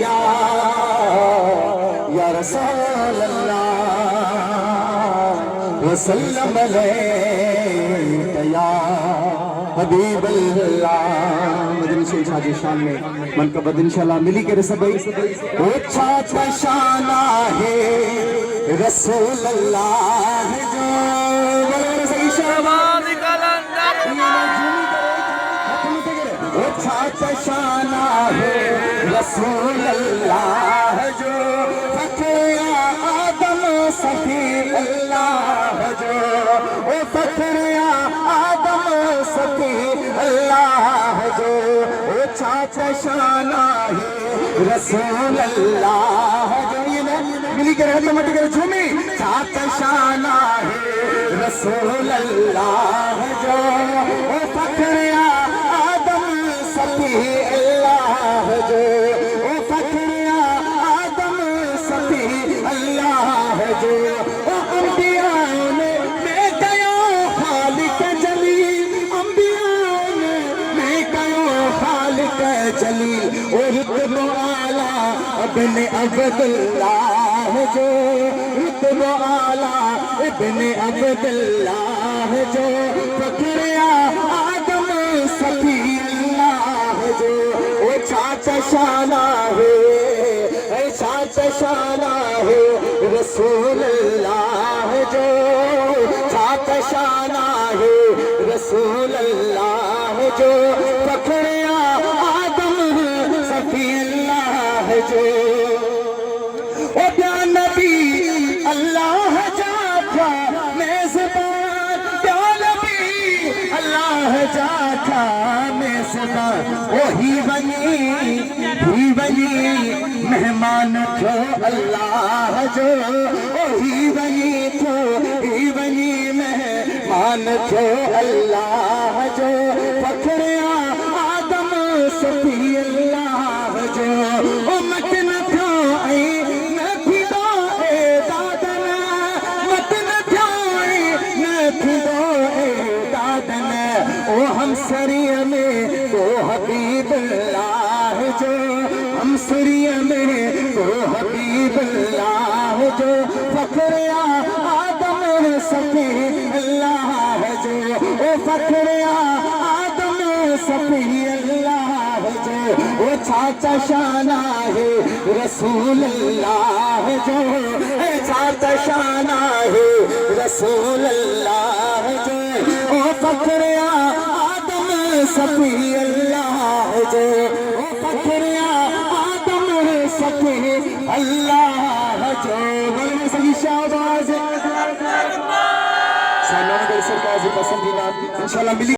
या रसूल अल्लाह वसल्लम अलैका या हबीब अल्लाह। मदनी शेख हाजी शान में मन का बद इंशाल्लाह मिली के रसबई ओ छाछा शाना है रसूल अल्लाह जो सही शहबाज कलंदर ओ छाछा शाना है रसूल अल्लाह जो फखर आदम सफी अल्लाह जो ओ फखर आदम सफी अल्लाह जो ओ छाछा शाना है रसूल अल्लाह जो मिली के रहते मत कर झूमी छाछा शाना है रसूल अल्लाह जो ओ फखर आदम सफी अल्लाह जो ओ फखर आदम सफी अल्लाह जो ओ अंबिया ने मैं गयो खालिक जलील अंबिया ने मैं गयो खालिक जलील ओ रुतबा आला इब्ने अब्दुल्लाह जो रुतबा आला इब्ने अब्दुल्लाह जो फखर आदम सफी अल्लाह जो ओ छाछा शाना है छाछा शाना है रसूल अल्लाह जो छाछा शाना है रसूल अल्लाह जो फखर आदम सफी अल्लाह जो ओ प्यार नबी अल्लाह जाका मेज़बान प्यार नबी अल्लाह जाका मेज़बान वही बनी मेहमान थो अल्लाह जो वही बनी मेहमान थो अल्लाह जो फखर आदम सफी अल्लाह जो ओ मत न थो ऐ न फिदो ए दादन मत न थो ऐ न फिदो ए दादन ओ हम सरिय में ओ हबीब अल्लाह जो हम सरिय में ओ हबीब अल्लाह जो फखर आदम सफी अल्लाह जो ओ फखर आदम सफी अल्लाह जो ओ छाछा शाना है रसूल अल्लाह जो छाछा शाना है रसूल अल्लाह जो ओ फखर आदम सफी अल्लाह जो ओ फखर आदम सफी अल्लाह जो सही शाहबाज सरकार पसंदीदा इंशाल्लाह मिली।